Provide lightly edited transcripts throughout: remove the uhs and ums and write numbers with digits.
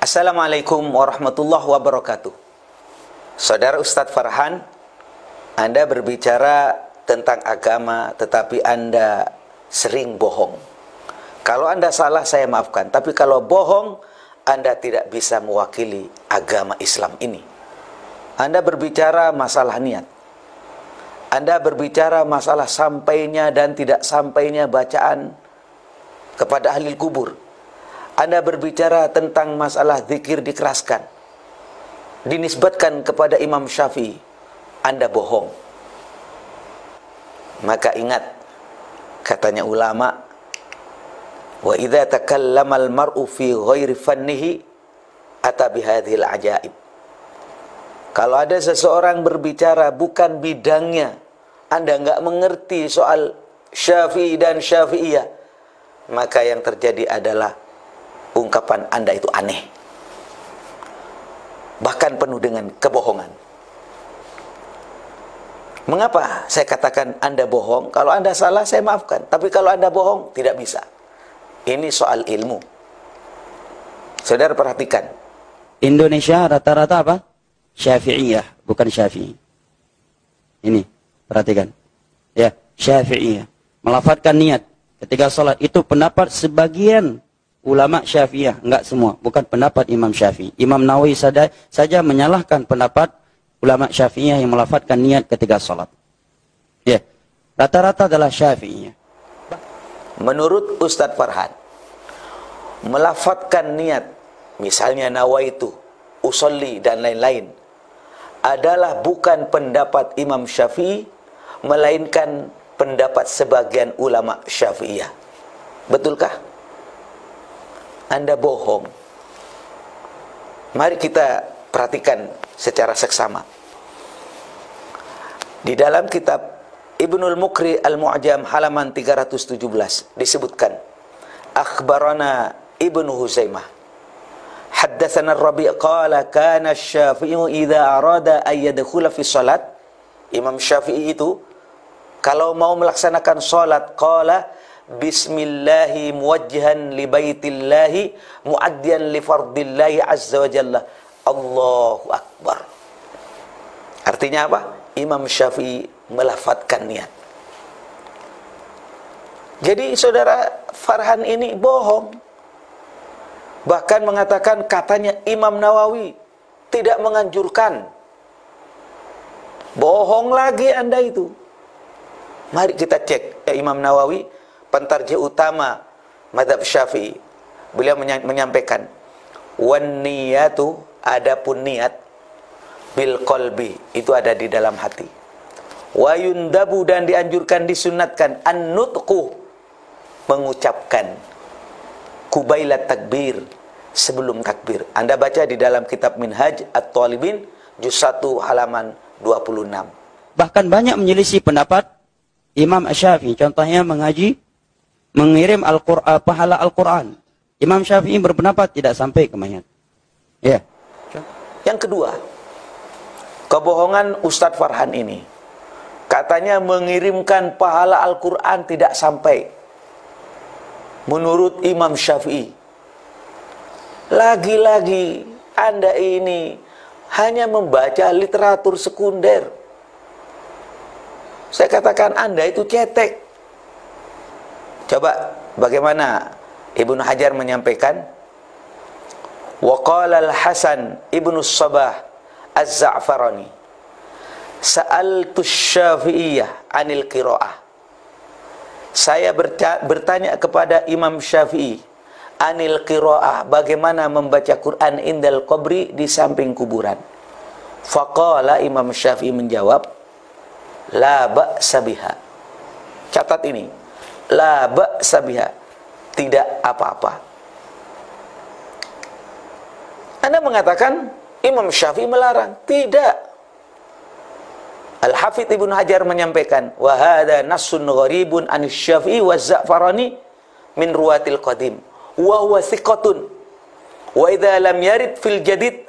Assalamualaikum warahmatullahi wabarakatuh. Saudara Ustadz Farhan, Anda berbicara tentang agama, tetapi Anda sering bohong. Kalau Anda salah, saya maafkan. Tapi kalau bohong, Anda tidak bisa mewakili agama Islam ini. Anda berbicara masalah niat. Anda berbicara masalah sampainya dan tidak sampainya bacaan kepada ahli kubur. Anda berbicara tentang masalah zikir dikeraskan, dinisbatkan kepada Imam Syafi'i. Anda bohong. Maka ingat, katanya ulama, wa idza takallama al-mar'u fi ghairi fannihi ata bihadhil ajaib. Kalau ada seseorang berbicara bukan bidangnya, Anda nggak mengerti soal Syafi'i dan Syafi'iyah, maka yang terjadi adalah ungkapan Anda itu aneh, bahkan penuh dengan kebohongan. Mengapa saya katakan Anda bohong? Kalau Anda salah, saya maafkan. Tapi kalau Anda bohong, tidak bisa. Ini soal ilmu. Saudara perhatikan, Indonesia rata-rata apa? Syafi'iyah, bukan Syafi'i. Ini, perhatikan. Ya, Syafi'iyah. Melafadzkan niat ketika sholat, itu pendapat sebagian ulama Syafi'iyah, enggak semua, bukan pendapat Imam Syafi'i. Imam Nawawi saja menyalahkan pendapat ulama Syafi'iyah yang melafadzkan niat ketika sholat. Ya, rata-rata adalah Syafi'iyah. Menurut Ustadz Farhan, melafadzkan niat, misalnya nawaitu, usolli dan lain-lain, adalah bukan pendapat Imam Syafi'i, melainkan pendapat sebagian ulama Syafi'iyah. Betulkah? Anda bohong. Mari kita perhatikan secara seksama. Di dalam kitab Ibnul Muqri Al-Mu'jam halaman 317 disebutkan, akhbarana Ibnu Huzaimah haddatsana Ar-Rabi' qala kana Asy-Syafi'i idza arada ay yadkhula fi shalat. Imam Syafi'i itu kalau mau melaksanakan salat, qala bismillahi muwajjihan li baitillahi muaddiyan li fardillahi azza wa jalla, Allahu akbar. Artinya apa? Imam Syafi'i melafadzkan niat. Jadi saudara Farhan ini bohong. Bahkan mengatakan katanya Imam Nawawi tidak menganjurkan. Bohong lagi Anda itu. Mari kita cek Imam Nawawi, pentarjih utama mazhab Syafi'i. Beliau menyampaikan, wan niyatu, adapun niat, bil qalbi, itu ada di dalam hati. Wa yundabu, dan dianjurkan, disunatkan, an-nutqu, mengucapkan, kubailat takbir, sebelum takbir. Anda baca di dalam kitab Minhaj At-Talibin juz 1 halaman 26. Bahkan banyak menyelisih pendapat Imam Syafi'i. Contohnya mengirim pahala Al-Quran. Imam Syafi'i berpendapat tidak sampai ke mayat. Ya. Yang kedua, kebohongan Ustadz Farhan ini. Katanya mengirimkan pahala Al-Quran tidak sampai. Menurut Imam Syafi'i. Lagi-lagi Anda ini hanya membaca literatur sekunder. Saya katakan Anda itu cetek. Coba bagaimana Ibnu Hajar menyampaikan, wa qala al-Hasan Ibnu Sabah Az-Za'farani sa'altu Syafi'iyah 'anil qiraah. Saya bertanya kepada Imam Syafi'i anil qiraah, bagaimana membaca Quran indal qabri, di samping kuburan. Faqala, Imam Syafi'i menjawab, la ba'sa biha. Catat ini, la ba'sa biha, tidak apa-apa. Anda mengatakan Imam Syafi'i melarang. Tidak. Al-Hafidz Ibnu Hajar menyampaikan, wa hadza nassun gharibun an Syafi'i wa Za'farani min ruwatil qadim wa huwa thiqatun wa idza lam yarid fil jadid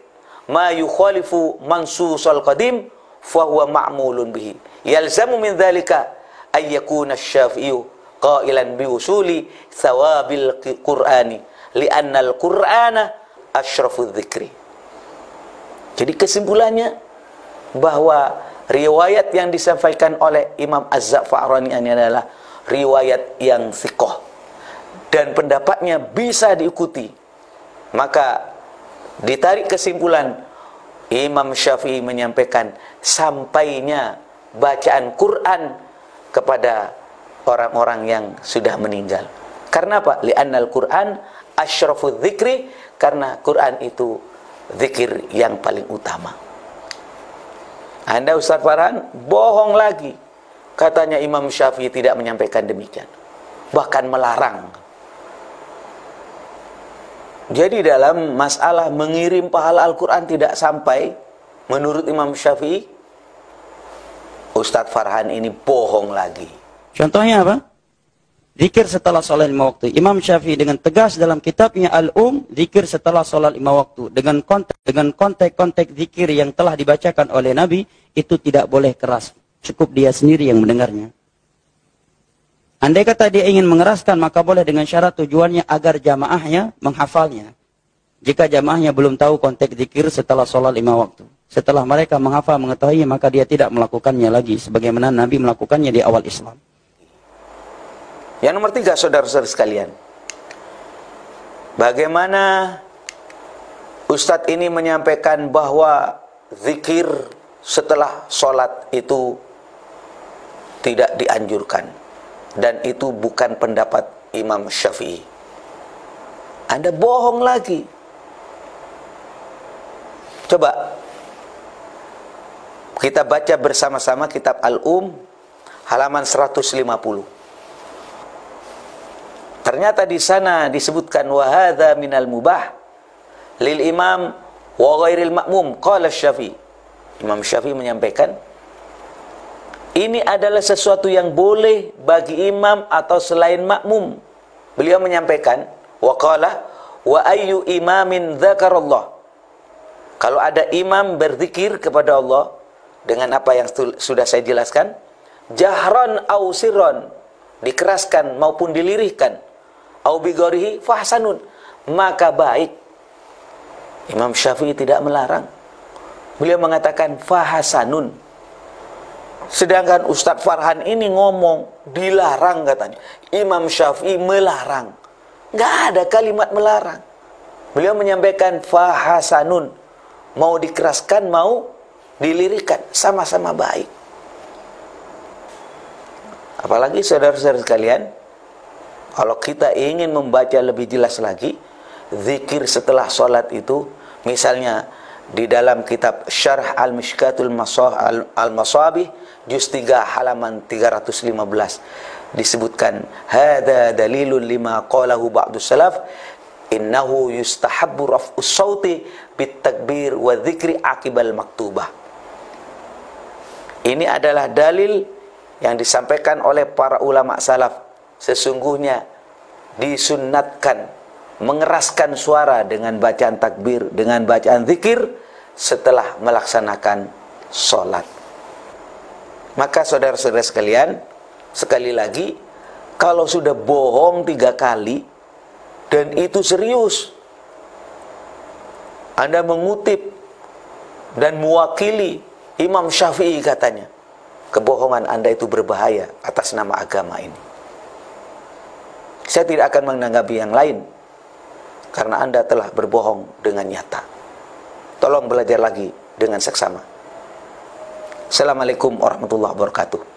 ma yukhalifu mansusal qadim fa huwa ma'mulun bihi yalzamu min dzalika ay yakuna asy-Syafi'i qailan bi usuli thawabil Qur'ani li'anna al-Qur'ana asyrafudz dzikri. Jadi kesimpulannya bahwa riwayat yang disampaikan oleh Imam Az-Za'farani ini adalah riwayat yang thiqah dan pendapatnya bisa diikuti. Maka ditarik kesimpulan, Imam Syafi'i menyampaikan sampainya bacaan Quran kepada orang-orang yang sudah meninggal. Karena apa? Li'annal Quran asyrafudz dzikri, karena Quran itu zikir yang paling utama. Anda Ustaz Farhan bohong lagi. Katanya Imam Syafi'i tidak menyampaikan demikian, bahkan melarang. Jadi dalam masalah mengirim pahala Al-Quran tidak sampai, menurut Imam Syafi'i, Ustaz Farhan ini bohong lagi. Contohnya apa? Zikir setelah sholat 5 waktu. Imam Syafi'i dengan tegas dalam kitabnya Al-Um, zikir setelah sholat 5 waktu. Dengan konteks zikir yang telah dibacakan oleh Nabi, itu tidak boleh keras. Cukup dia sendiri yang mendengarnya. Andai kata dia ingin mengeraskan, maka boleh dengan syarat tujuannya agar jamaahnya menghafalnya. Jika jamaahnya belum tahu konteks zikir setelah sholat 5 waktu. Setelah mereka menghafal, mengetahui, maka dia tidak melakukannya lagi. Sebagaimana Nabi melakukannya di awal Islam. Yang nomor 3, saudara-saudara sekalian, bagaimana Ustadz ini menyampaikan bahwa zikir setelah sholat itu tidak dianjurkan, dan itu bukan pendapat Imam Syafi'i. Anda bohong lagi. Coba kita baca bersama-sama kitab Al-Um halaman 150. Ternyata di sana disebutkan wa hadza minal mubah lil imam wa ghairil ma'mum qala Syafi'i. Imam Syafi'i menyampaikan ini adalah sesuatu yang boleh bagi imam atau selain makmum. Beliau menyampaikan wa qala wa ayyu imamin dzakarallah. Kalau ada imam berzikir kepada Allah dengan apa yang sudah saya jelaskan, jahran au sirran, dikeraskan maupun dilirihkan, au bigorihi fahsanun, maka baik. Imam Syafi'i tidak melarang. Beliau mengatakan fahasanun. Sedangkan Ustadz Farhan ini ngomong dilarang katanya. Imam Syafi'i melarang. Nggak ada kalimat melarang. Beliau menyampaikan fahasanun. Mau dikeraskan, mau dilirikkan, sama-sama baik. Apalagi saudara-saudara sekalian, kalau kita ingin membaca lebih jelas lagi, zikir setelah sholat itu, misalnya di dalam kitab Syarh Al-Mishkatul Al-Masabih, juz 3 halaman 315, disebutkan, hadza dalilun lima qalahu ba'du salaf, innahu yustahabbu raf'us sauti bit takbir wa dzikri aqibal maktubah. Ini adalah dalil yang disampaikan oleh para ulama salaf. Sesungguhnya disunnatkan mengeraskan suara dengan bacaan takbir, dengan bacaan zikir setelah melaksanakan sholat. Maka saudara-saudara sekalian, sekali lagi, kalau sudah bohong 3 kali dan itu serius, Anda mengutip dan mewakili Imam Syafi'i katanya, kebohongan Anda itu berbahaya atas nama agama ini. Saya tidak akan menanggapi yang lain, karena Anda telah berbohong dengan nyata. Tolong belajar lagi dengan seksama. Assalamualaikum warahmatullahi wabarakatuh.